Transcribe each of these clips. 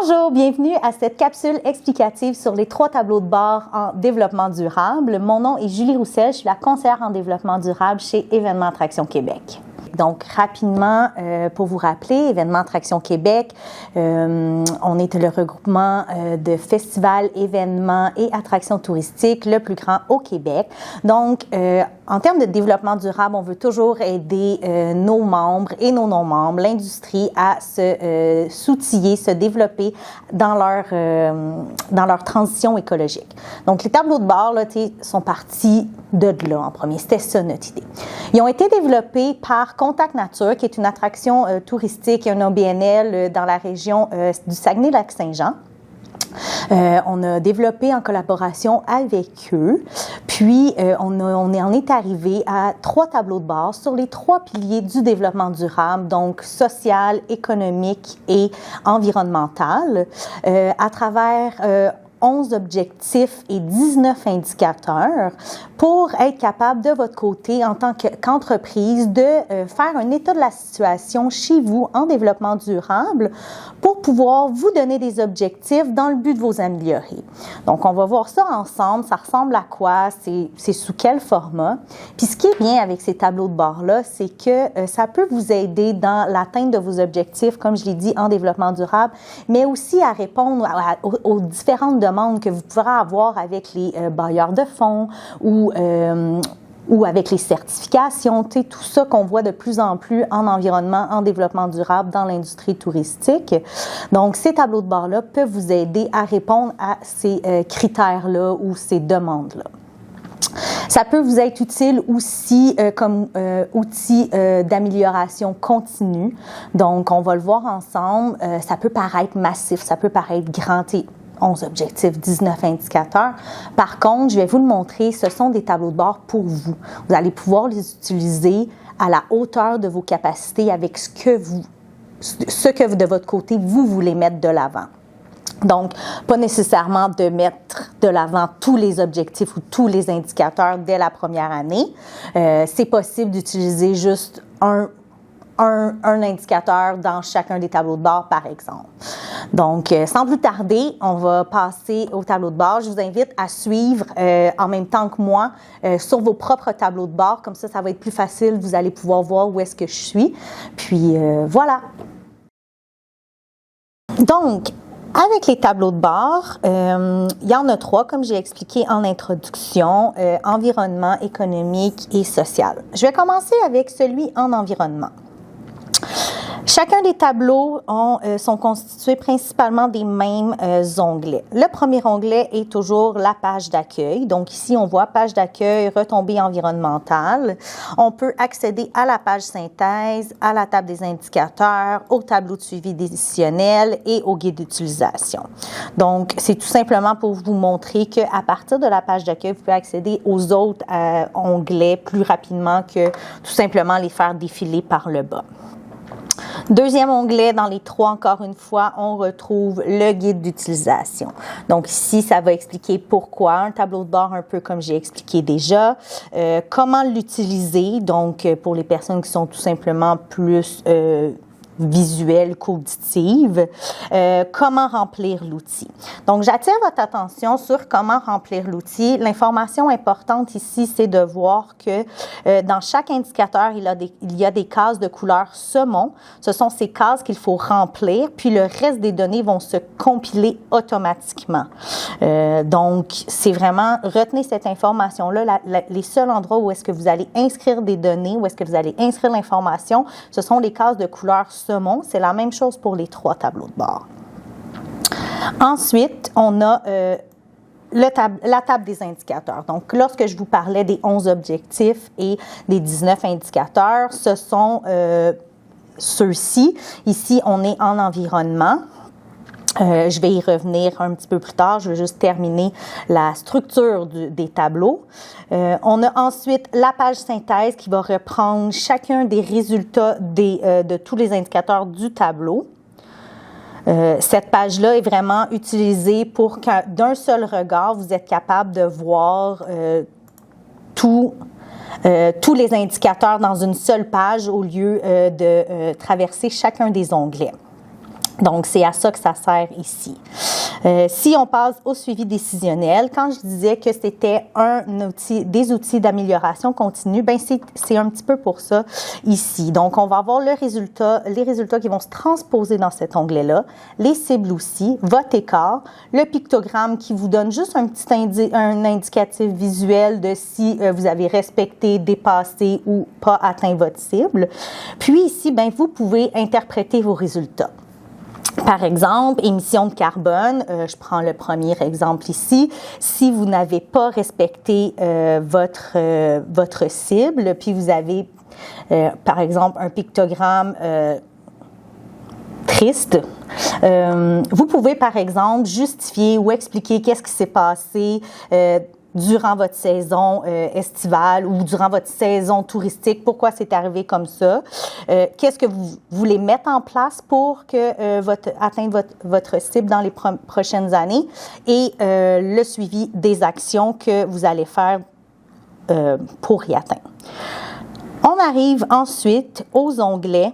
Bonjour, bienvenue à cette capsule explicative sur les 3 tableaux de bord en développement durable. Mon nom est Julie Roussel, je suis la conseillère en développement durable chez Événements Attraction Québec. Donc, rapidement, pour vous rappeler, Événements Attraction Québec, on est le regroupement de festivals, événements et attractions touristiques le plus grand au Québec. Donc, en termes de développement durable, on veut toujours aider nos membres et nos non-membres, l'industrie, à s'outiller, se développer dans leur transition écologique. Donc, les tableaux de bord là, sont partis de là en premier. C'était ça notre idée. Ils ont été développés par Contact Nature, qui est une attraction touristique et un OBNL dans la région du Saguenay-Lac-Saint-Jean. On a développé en collaboration avec eux, puis on est arrivé à 3 tableaux de bord sur les 3 piliers du développement durable, donc social, économique et environnemental, à travers 11 objectifs et 19 indicateurs pour être capable de votre côté, en tant qu'entreprise, de faire un état de la situation chez vous en développement durable pour pouvoir vous donner des objectifs dans le but de vous améliorer. Donc, on va voir ça ensemble. Ça ressemble à quoi? C'est sous quel format? Puis, ce qui est bien avec ces tableaux de bord-là, c'est que ça peut vous aider dans l'atteinte de vos objectifs, comme je l'ai dit, en développement durable, mais aussi à répondre aux différentes demandes que vous pourrez avoir avec les bailleurs de fonds ou avec les certifications, tout ça qu'on voit de plus en plus en environnement, en développement durable dans l'industrie touristique. Donc, ces tableaux de bord-là peuvent vous aider à répondre à ces critères-là ou ces demandes-là. Ça peut vous être utile aussi comme outil d'amélioration continue. Donc, on va le voir ensemble. Ça peut paraître massif, ça peut paraître grand. 11 objectifs, 19 indicateurs. Par contre, je vais vous le montrer, ce sont des tableaux de bord pour vous. Vous allez pouvoir les utiliser à la hauteur de vos capacités avec ce que de votre côté, vous voulez mettre de l'avant. Donc, pas nécessairement de mettre de l'avant tous les objectifs ou tous les indicateurs dès la première année. C'est possible d'utiliser juste un indicateur dans chacun des tableaux de bord, par exemple. Donc, sans plus tarder, on va passer au tableau de bord. Je vous invite à suivre en même temps que moi sur vos propres tableaux de bord. Comme ça va être plus facile. Vous allez pouvoir voir où est-ce que je suis. Puis, voilà. Donc, avec les tableaux de bord, il y en a 3, comme j'ai expliqué en introduction, environnement, économique et social. Je vais commencer avec celui en environnement. Chacun des tableaux sont constitués principalement des mêmes onglets. Le premier onglet est toujours la page d'accueil. Donc ici, on voit page d'accueil, retombées environnementales. On peut accéder à la page synthèse, à la table des indicateurs, au tableau de suivi décisionnel et au guide d'utilisation. Donc, c'est tout simplement pour vous montrer qu'à partir de la page d'accueil, vous pouvez accéder aux autres onglets plus rapidement que tout simplement les faire défiler par le bas. Deuxième onglet, dans les 3, encore une fois, on retrouve le guide d'utilisation. Donc ici, ça va expliquer pourquoi, un tableau de bord un peu comme j'ai expliqué déjà, comment l'utiliser, donc pour les personnes qui sont tout simplement plus visuelle, qu'auditive, comment remplir l'outil. Donc, j'attire votre attention sur comment remplir l'outil. L'information importante ici, c'est de voir que dans chaque indicateur, il y a des cases de couleur saumon. Ce sont ces cases qu'il faut remplir, puis le reste des données vont se compiler automatiquement. Donc, c'est vraiment, retenez cette information-là. Les seuls endroits où est-ce que vous allez inscrire des données, où est-ce que vous allez inscrire l'information, ce sont les cases de couleur saumon. C'est la même chose pour les 3 tableaux de bord. Ensuite, on a la table des indicateurs. Donc, lorsque je vous parlais des 11 objectifs et des 19 indicateurs, ce sont ceux-ci. Ici, on est en environnement. Je vais y revenir un petit peu plus tard. Je vais juste terminer la structure des tableaux. On a ensuite la page synthèse qui va reprendre chacun des résultats de tous les indicateurs du tableau. Cette page-là est vraiment utilisée pour que d'un seul regard, vous êtes capable de voir tous les indicateurs dans une seule page au lieu de traverser chacun des onglets. Donc, c'est à ça que ça sert ici. Si on passe au suivi décisionnel, quand je disais que c'était des outils d'amélioration continue, ben c'est un petit peu pour ça ici. Donc, on va avoir les résultats qui vont se transposer dans cet onglet-là, les cibles aussi, votre écart, le pictogramme qui vous donne juste un petit un indicatif visuel de si vous avez respecté, dépassé ou pas atteint votre cible. Puis ici, ben vous pouvez interpréter vos résultats. Par exemple, émissions de carbone, je prends le premier exemple ici. Si vous n'avez pas respecté votre cible, puis vous avez, par exemple, un pictogramme triste, vous pouvez, par exemple, justifier ou expliquer qu'est-ce qui s'est passé durant votre saison estivale ou durant votre saison touristique, pourquoi c'est arrivé comme ça, qu'est-ce que vous voulez mettre en place pour que atteindre votre cible dans les prochaines années et le suivi des actions que vous allez faire pour y atteindre. On arrive ensuite aux onglets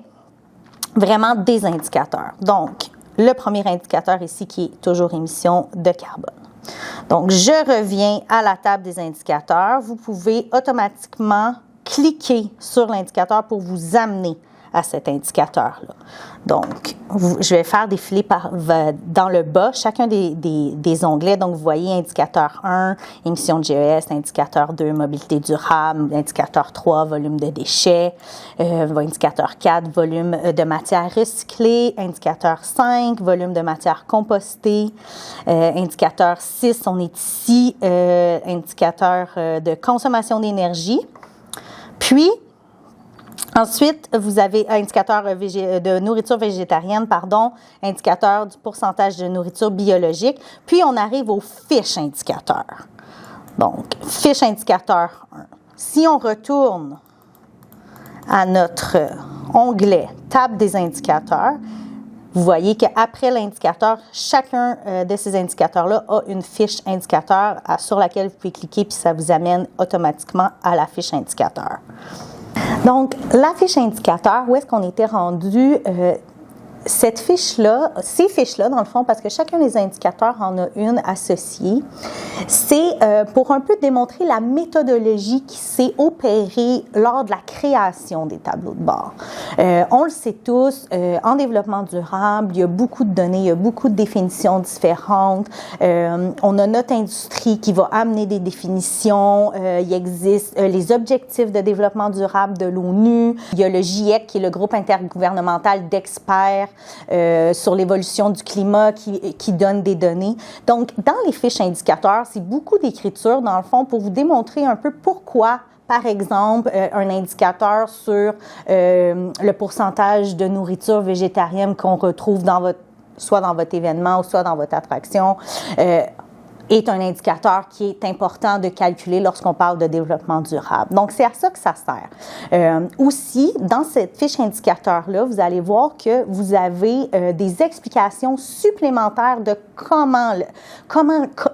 vraiment des indicateurs. Donc, le premier indicateur ici qui est toujours émission de carbone. Donc, je reviens à la table des indicateurs. Vous pouvez automatiquement cliquer sur l'indicateur pour vous amener à cet indicateur-là. Donc, je vais faire défiler dans le bas chacun des onglets. Donc, vous voyez indicateur 1, émissions de GES, indicateur 2, mobilité durable, indicateur 3, volume de déchets, indicateur 4, volume de matière recyclée, indicateur 5, volume de matière compostée, indicateur 6, on est ici, indicateur de consommation d'énergie. Puis, ensuite, vous avez indicateur de nourriture végétarienne, indicateur du pourcentage de nourriture biologique. Puis, on arrive aux fiches indicateurs. Donc, fiche indicateur 1. Si on retourne à notre onglet table des indicateurs, vous voyez qu'après l'indicateur, chacun de ces indicateurs-là a une fiche indicateur sur laquelle vous pouvez cliquer puis ça vous amène automatiquement à la fiche indicateur. Donc, la fiche indicateur, où est-ce qu'on était rendu? Cette fiche-là, ces fiches-là, dans le fond, parce que chacun des indicateurs en a une associée, c'est pour un peu démontrer la méthodologie qui s'est opérée lors de la création des tableaux de bord. On le sait tous, en développement durable, il y a beaucoup de données, il y a beaucoup de définitions différentes. On a notre industrie qui va amener des définitions. Il existe les objectifs de développement durable de l'ONU. Il y a le GIEC, qui est le groupe intergouvernemental d'experts sur l'évolution du climat qui donne des données. Donc, dans les fiches indicateurs, c'est beaucoup d'écriture, dans le fond, pour vous démontrer un peu pourquoi, par exemple, un indicateur sur le pourcentage de nourriture végétarienne qu'on retrouve soit dans votre événement ou soit dans votre attraction, est un indicateur qui est important de calculer lorsqu'on parle de développement durable. Donc, c'est à ça que ça sert. Aussi, dans cette fiche indicateur-là, vous allez voir que vous avez des explications supplémentaires de comment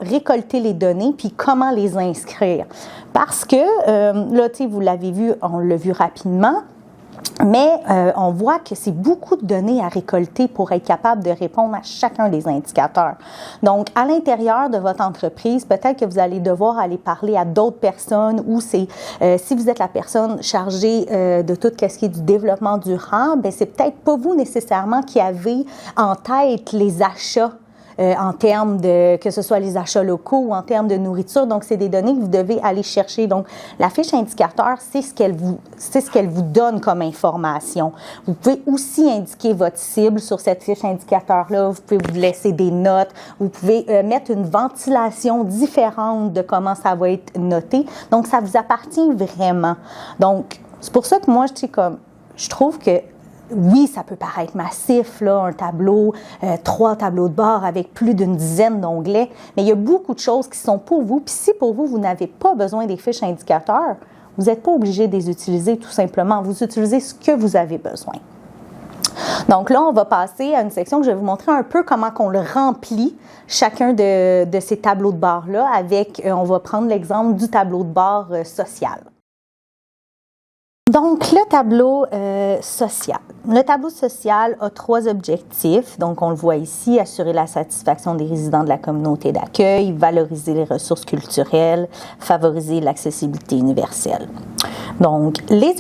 récolter les données puis comment les inscrire. Parce que, là, tu sais, vous l'avez vu, on l'a vu rapidement, mais on voit que c'est beaucoup de données à récolter pour être capable de répondre à chacun des indicateurs. Donc, à l'intérieur de votre entreprise, peut-être que vous allez devoir aller parler à d'autres personnes ou si vous êtes la personne chargée de tout ce qui est du développement durable, bien, c'est peut-être pas vous nécessairement qui avez en tête les achats en termes de, que ce soit les achats locaux ou en termes de nourriture. Donc, c'est des données que vous devez aller chercher. Donc, la fiche indicateur, c'est ce qu'elle vous donne comme information. Vous pouvez aussi indiquer votre cible sur cette fiche indicateur-là. Vous pouvez vous laisser des notes. Vous pouvez mettre une ventilation différente de comment ça va être noté. Donc, ça vous appartient vraiment. Donc, c'est pour ça que moi, je trouve que oui, ça peut paraître massif, là, un tableau, 3 tableaux de bord avec plus d'une dizaine d'onglets, mais il y a beaucoup de choses qui sont pour vous. Puis si pour vous, vous n'avez pas besoin des fiches indicateurs, vous n'êtes pas obligé de les utiliser tout simplement. Vous utilisez ce que vous avez besoin. Donc là, on va passer à une section que je vais vous montrer un peu comment on le remplit, chacun de ces tableaux de bord-là, on va prendre l'exemple du tableau de bord social. Donc, le tableau social. Le tableau social a 3 objectifs. Donc, on le voit ici, assurer la satisfaction des résidents de la communauté d'accueil, valoriser les ressources culturelles, favoriser l'accessibilité universelle. Donc, les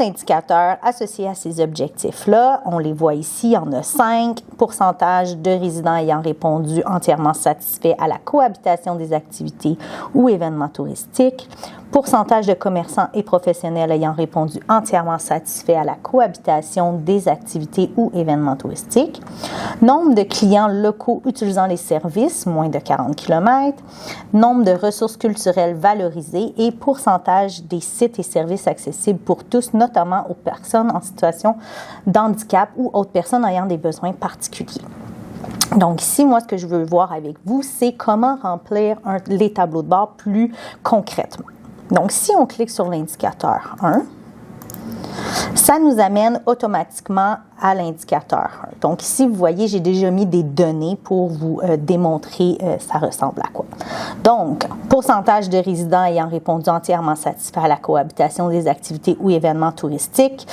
indicateurs associés à ces objectifs-là, on les voit ici, il y en a 5. Pourcentage de résidents ayant répondu entièrement satisfaits à la cohabitation des activités ou événements touristiques. Pourcentage de commerçants et professionnels ayant répondu entièrement satisfaits à la cohabitation des activités ou événements touristiques. Nombre de clients locaux utilisant les services, moins de 40 km. Nombre de ressources culturelles valorisées et pourcentage des sites et services accessibles pour tous, notamment aux personnes en situation d'handicap ou autres personnes ayant des besoins particuliers. Donc ici, moi, ce que je veux voir avec vous, c'est comment remplir les tableaux de bord plus concrètement. Donc, si on clique sur l'indicateur 1, ça nous amène automatiquement à l'indicateur 1. Donc ici, vous voyez, j'ai déjà mis des données pour vous démontrer ça ressemble à quoi. Donc, pourcentage de résidents ayant répondu entièrement satisfaits à la cohabitation des activités ou événements touristiques.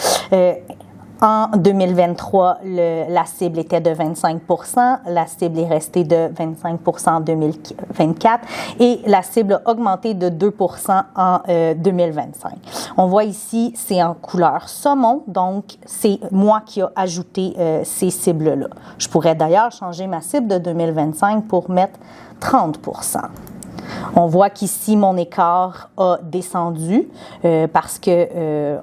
En 2023, la cible était de 25 %, la cible est restée de 25 % en 2024 et la cible a augmenté de 2 % en 2025. On voit ici, c'est en couleur saumon, donc c'est moi qui ai ajouté ces cibles-là. Je pourrais d'ailleurs changer ma cible de 2025 pour mettre 30 %. On voit qu'ici, mon écart a descendu parce que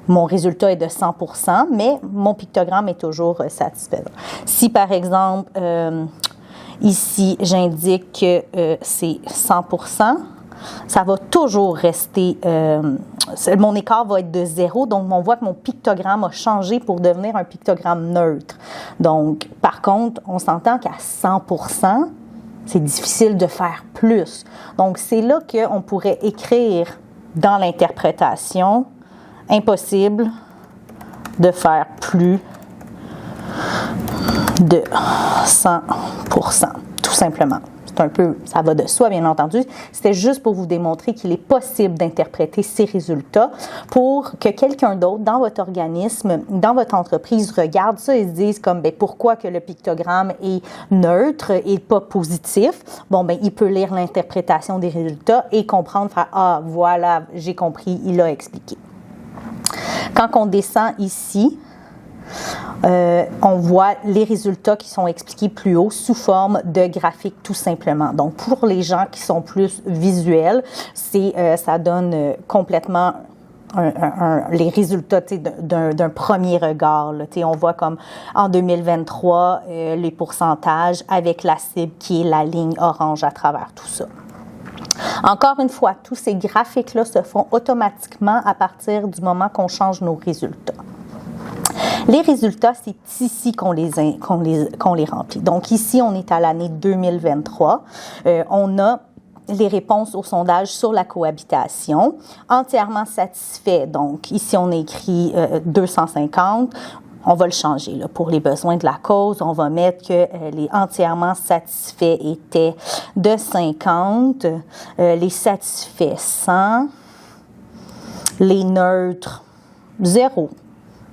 mon résultat est de 100 %, mais mon pictogramme est toujours satisfaisant. Si, par exemple, ici, j'indique que c'est 100 %, ça va toujours rester, mon écart va être de 0, donc on voit que mon pictogramme a changé pour devenir un pictogramme neutre. Donc, par contre, on s'entend qu'à 100 %, c'est difficile de faire plus. Donc, c'est là qu'on pourrait écrire dans l'interprétation impossible de faire plus de 100 %, tout simplement. C'est un peu, ça va de soi, bien entendu. C'était juste pour vous démontrer qu'il est possible d'interpréter ces résultats pour que quelqu'un d'autre dans votre organisme, dans votre entreprise, regarde ça et se dise comme, bien, pourquoi que le pictogramme est neutre et pas positif? Bon, bien, il peut lire l'interprétation des résultats et comprendre, faire, ah, voilà, j'ai compris, il a expliqué. Quand on descend ici, on voit les résultats qui sont expliqués plus haut sous forme de graphique tout simplement. Donc, pour les gens qui sont plus visuels, ça donne complètement les résultats d'un premier regard. Là. On voit comme en 2023, les pourcentages avec la cible qui est la ligne orange à travers tout ça. Encore une fois, tous ces graphiques-là se font automatiquement à partir du moment qu'on change nos résultats. Les résultats, c'est ici qu'on les remplit. Donc ici, on est à l'année 2023. On a les réponses au sondage sur la cohabitation. Entièrement satisfait. Donc ici, on a écrit 250. On va le changer là, pour les besoins de la cause. On va mettre que les entièrement satisfaits étaient de 50, les satisfaits 100, les neutres 0,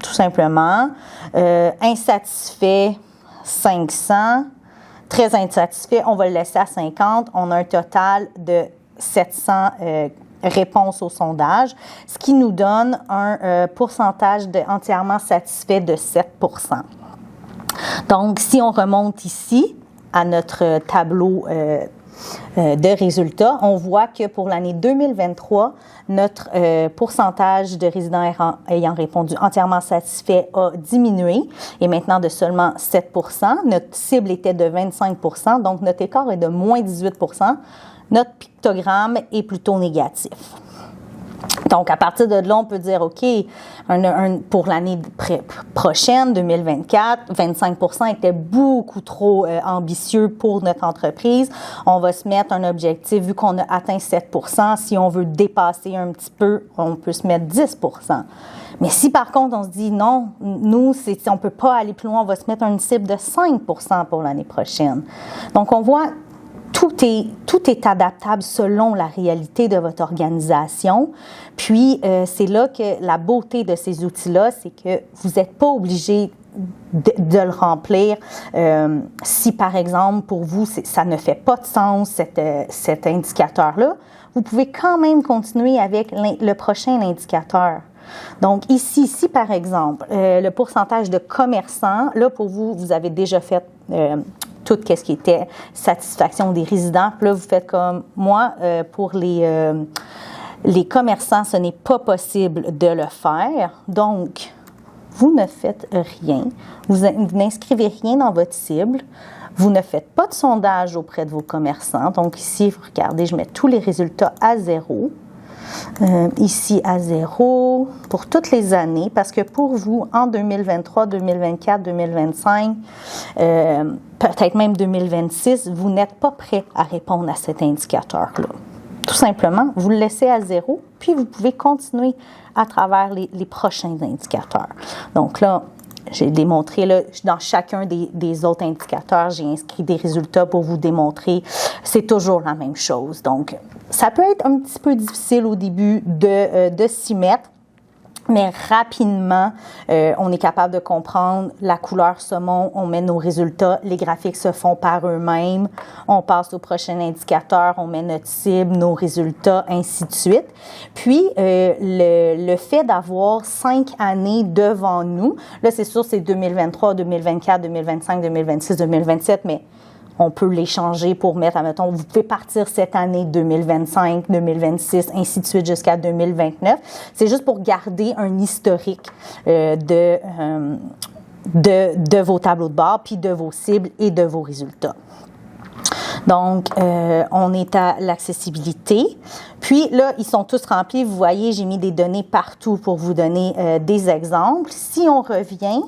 tout simplement. Insatisfaits 500, très insatisfaits, on va le laisser à 50. On a un total de 700 réponses au sondage, ce qui nous donne un pourcentage de entièrement satisfait de 7 %. Donc, si on remonte ici à notre tableau de résultats, on voit que pour l'année 2023, notre pourcentage de résidents ayant répondu entièrement satisfait a diminué et maintenant de seulement 7 %. Notre cible était de 25 %, donc notre écart est de moins 18 %. Notre pictogramme est plutôt négatif. Donc, à partir de là, on peut dire, OK, pour l'année prochaine, 2024, 25 % était beaucoup trop ambitieux pour notre entreprise. On va se mettre un objectif, vu qu'on a atteint 7 % si on veut dépasser un petit peu, on peut se mettre 10 %. Mais si par contre, on se dit non, nous, on ne peut pas aller plus loin, on va se mettre une cible de 5 % pour l'année prochaine. Donc, on voit tout est adaptable selon la réalité de votre organisation. Puis, c'est là que la beauté de ces outils-là, c'est que vous n'êtes pas obligé de le remplir. Si, par exemple, pour vous, ça ne fait pas de sens, cet indicateur-là, vous pouvez quand même continuer avec le prochain indicateur. Donc, ici, si par exemple, le pourcentage de commerçants, là, pour vous, vous avez déjà fait tout ce qui était satisfaction des résidents. Puis là, vous faites comme moi, pour les commerçants, ce n'est pas possible de le faire. Donc, vous ne faites rien. Vous n'inscrivez rien dans votre cible. Vous ne faites pas de sondage auprès de vos commerçants. Donc, ici, vous regardez, je mets tous les résultats à 0. Ici à 0 pour toutes les années, parce que pour vous, en 2023, 2024, 2025, peut-être même 2026, vous n'êtes pas prêt à répondre à cet indicateur-là. Tout simplement, vous le laissez à 0, puis vous pouvez continuer à travers les prochains indicateurs. Donc là, j'ai démontré, là, dans chacun des autres indicateurs, j'ai inscrit des résultats pour vous démontrer. C'est toujours la même chose. Donc, ça peut être un petit peu difficile au début de s'y mettre, mais rapidement, on est capable de comprendre la couleur saumon, on met nos résultats, les graphiques se font par eux-mêmes, on passe au prochain indicateur, on met notre cible, nos résultats, ainsi de suite. Puis, le fait d'avoir 5 années devant nous, là, c'est sûr, c'est 2023, 2024, 2025, 2026, 2027, mais on peut les changer pour mettre, admettons, vous pouvez partir cette année 2025, 2026, ainsi de suite jusqu'à 2029. C'est juste pour garder un historique de vos tableaux de bord, puis de vos cibles et de vos résultats. Donc, on est à l'accessibilité. Puis là, ils sont tous remplis. Vous voyez, j'ai mis des données partout pour vous donner des exemples. Si on revient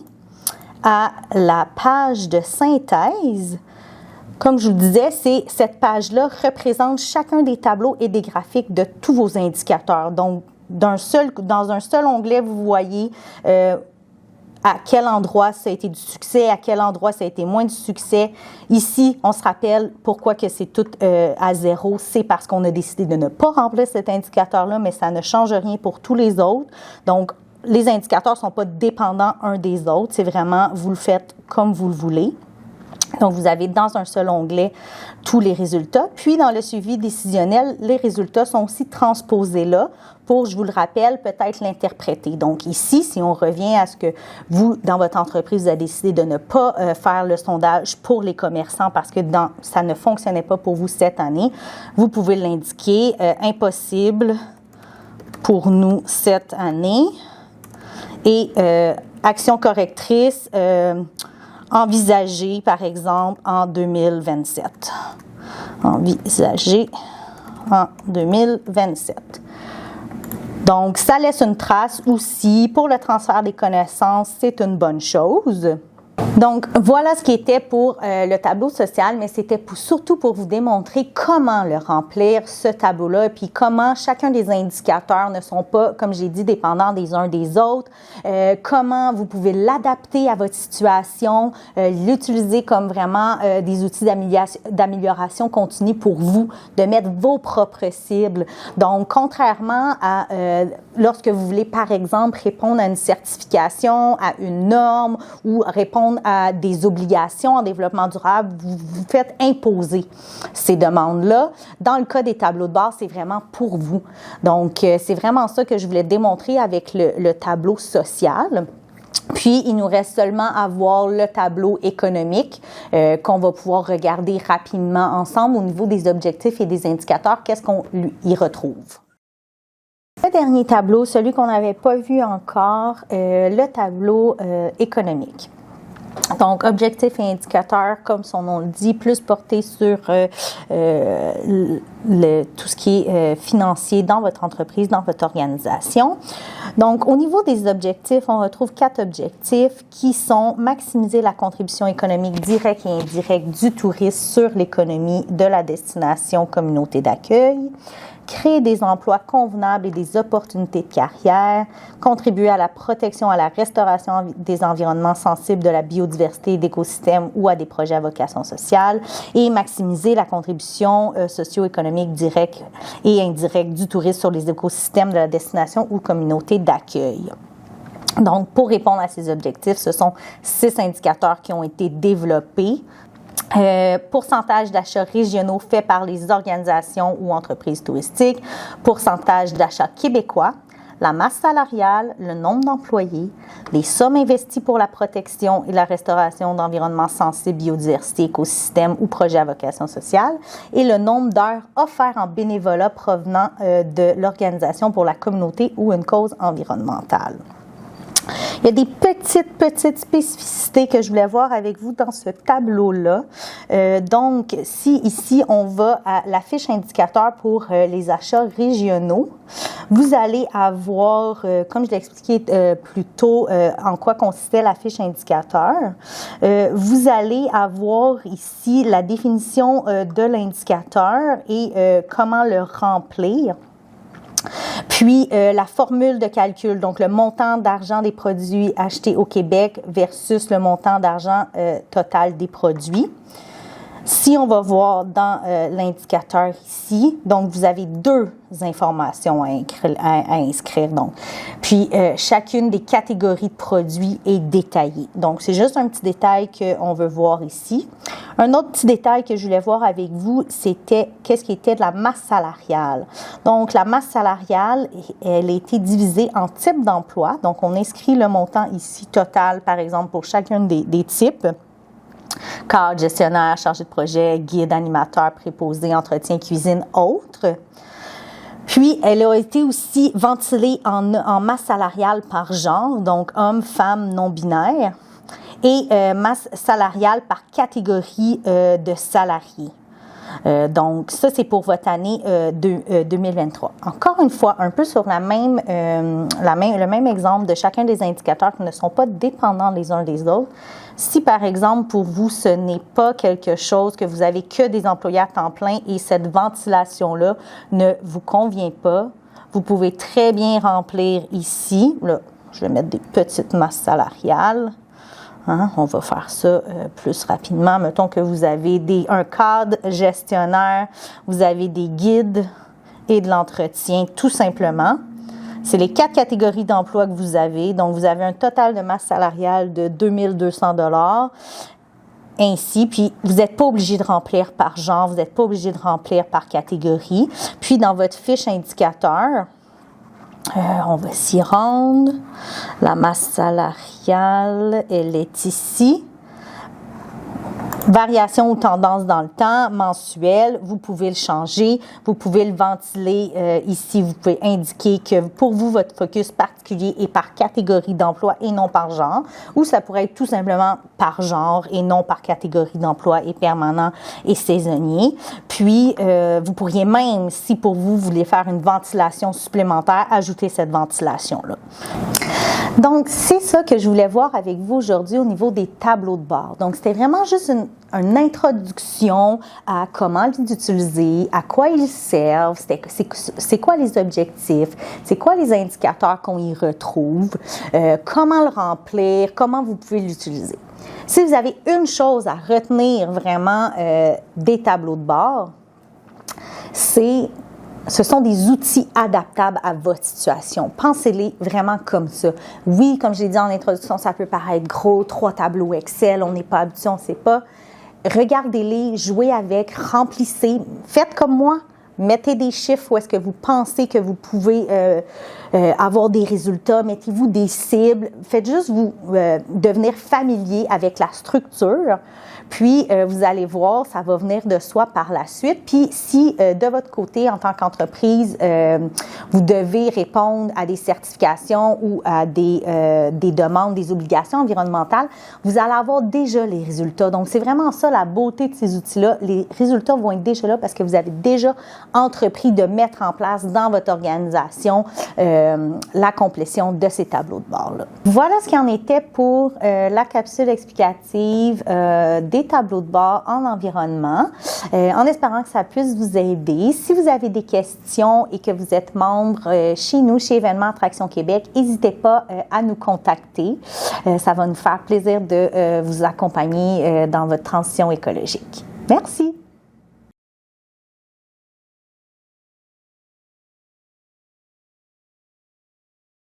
à la page de synthèse, comme je vous le disais, cette page-là représente chacun des tableaux et des graphiques de tous vos indicateurs. Donc, dans un seul onglet, vous voyez à quel endroit ça a été du succès, à quel endroit ça a été moins de succès. Ici, on se rappelle pourquoi que c'est tout à 0. C'est parce qu'on a décidé de ne pas remplir cet indicateur-là, mais ça ne change rien pour tous les autres. Donc, les indicateurs ne sont pas dépendants un des autres. C'est vraiment, vous le faites comme vous le voulez. Donc, vous avez dans un seul onglet tous les résultats. Puis, dans le suivi décisionnel, les résultats sont aussi transposés là pour, je vous le rappelle, peut-être l'interpréter. Donc, ici, si on revient à ce que vous, dans votre entreprise, vous avez décidé de ne pas faire le sondage pour les commerçants parce que ça ne fonctionnait pas pour vous cette année, vous pouvez l'indiquer. Impossible pour nous cette année. Et action correctrice envisagée, par exemple, en 2027. Envisagée en 2027. Donc, ça laisse une trace aussi. Pour le transfert des connaissances, c'est une bonne chose. Donc, voilà ce qui était pour le tableau social, mais c'était surtout pour vous démontrer comment le remplir, ce tableau-là, puis comment chacun des indicateurs ne sont pas, comme j'ai dit, dépendants des uns des autres, comment vous pouvez l'adapter à votre situation, l'utiliser comme vraiment des outils d'amélioration continue pour vous, de mettre vos propres cibles. Donc, contrairement à lorsque vous voulez, par exemple, répondre à une certification, à une norme ou répondre à des obligations en développement durable, vous vous faites imposer ces demandes-là. Dans le cas des tableaux de bord, c'est vraiment pour vous. Donc, c'est vraiment ça que je voulais démontrer avec le tableau social. Puis, il nous reste seulement à voir le tableau économique qu'on va pouvoir regarder rapidement ensemble au niveau des objectifs et des indicateurs. Qu'est-ce qu'on y retrouve? Le dernier tableau, celui qu'on n'avait pas vu encore, le tableau économique. Donc, objectifs et indicateurs, comme son nom le dit, plus porté sur tout ce qui est financier dans votre entreprise, dans votre organisation. Donc, au niveau des objectifs, on retrouve 4 objectifs qui sont maximiser la contribution économique directe et indirecte du tourisme sur l'économie de la destination communauté d'accueil, créer des emplois convenables et des opportunités de carrière, contribuer à la protection, à la restauration des environnements sensibles de la biodiversité et d'écosystèmes ou à des projets à vocation sociale, et maximiser la contribution socio-économique directe et indirecte du tourisme sur les écosystèmes de la destination ou communauté d'accueil. Donc, pour répondre à ces objectifs, ce sont 6 indicateurs qui ont été développés. Pourcentage d'achats régionaux faits par les organisations ou entreprises touristiques, pourcentage d'achats québécois, la masse salariale, le nombre d'employés, les sommes investies pour la protection et la restauration d'environnements sensibles, biodiversité, écosystèmes ou projets à vocation sociale, et le nombre d'heures offertes en bénévolat provenant de l'organisation pour la communauté ou une cause environnementale. Il y a des petites spécificités que je voulais voir avec vous dans ce tableau-là. Donc, si ici, on va à la fiche indicateur pour les achats régionaux, vous allez avoir, comme je l'ai expliqué plus tôt, en quoi consistait la fiche indicateur. Vous allez avoir ici la définition de l'indicateur et comment le remplir. Puis, la formule de calcul, donc le montant d'argent des produits achetés au Québec versus le montant d'argent total des produits. Si on va voir dans l'indicateur ici, donc vous avez 2 informations à inscrire. Donc. Puis, chacune des catégories de produits est détaillée. Donc, c'est juste un petit détail qu'on veut voir ici. Un autre petit détail que je voulais voir avec vous, c'était qu'est-ce qui était de la masse salariale. Donc, la masse salariale, elle a été divisée en types d'emplois. Donc, on inscrit le montant ici total, par exemple, pour chacun des types. Cadre, gestionnaire, chargé de projet, guide, animateur, préposé, entretien, cuisine, autres. Puis, elle a été aussi ventilée en masse salariale par genre, donc homme, femme, non-binaire, et masse salariale par catégorie de salariés. Donc, ça, c'est pour votre année 2023. Encore une fois, un peu sur le même exemple de chacun des indicateurs qui ne sont pas dépendants les uns des autres. Si, par exemple, pour vous, ce n'est pas quelque chose que vous avez que des employés à temps plein et cette ventilation-là ne vous convient pas, vous pouvez très bien remplir ici. Là, je vais mettre des petites masses salariales. Hein, on va faire ça plus rapidement. Mettons que vous avez un cadre gestionnaire, vous avez des guides et de l'entretien, tout simplement. C'est les 4 catégories d'emploi que vous avez. Donc, vous avez un total de masse salariale de 2200 $. Ainsi, puis vous n'êtes pas obligé de remplir par genre, vous n'êtes pas obligé de remplir par catégorie. Puis, dans votre fiche indicateur, on va s'y rendre. La masse salariale, elle est ici. Variation ou tendance dans le temps, mensuel, vous pouvez le changer, vous pouvez le ventiler ici, vous pouvez indiquer que pour vous, votre focus particulier est par catégorie d'emploi et non par genre, ou ça pourrait être tout simplement par genre et non par catégorie d'emploi et permanent et saisonnier. Puis, vous pourriez même, si pour vous, vous voulez faire une ventilation supplémentaire, ajouter cette ventilation-là. Donc, c'est ça que je voulais voir avec vous aujourd'hui au niveau des tableaux de bord. Donc, c'était vraiment juste une introduction à comment les utiliser, à quoi ils servent, c'est quoi les objectifs, c'est quoi les indicateurs qu'on y retrouve, comment le remplir, comment vous pouvez l'utiliser. Si vous avez une chose à retenir vraiment des tableaux de bord, ce sont des outils adaptables à votre situation. Pensez-les vraiment comme ça. Oui, comme je l'ai dit en introduction, ça peut paraître gros, 3 tableaux Excel, on n'est pas habitué, on ne sait pas. Regardez-les, jouez avec, remplissez, faites comme moi. Mettez des chiffres où est-ce que vous pensez que vous pouvez avoir des résultats. Mettez-vous des cibles. Faites juste vous devenir familier avec la structure. Puis, vous allez voir, ça va venir de soi par la suite. Puis, si de votre côté, en tant qu'entreprise, vous devez répondre à des certifications ou à des demandes, des obligations environnementales, vous allez avoir déjà les résultats. Donc, c'est vraiment ça la beauté de ces outils-là. Les résultats vont être déjà là parce que vous avez déjà entrepris de mettre en place dans votre organisation la complétion de ces tableaux de bord-là. Voilà ce qui en était pour la capsule explicative des tableaux de bord en environnement, en espérant que ça puisse vous aider. Si vous avez des questions et que vous êtes membre chez nous, chez Événements Attraction Québec, n'hésitez pas à nous contacter. Ça va nous faire plaisir de vous accompagner dans votre transition écologique. Merci.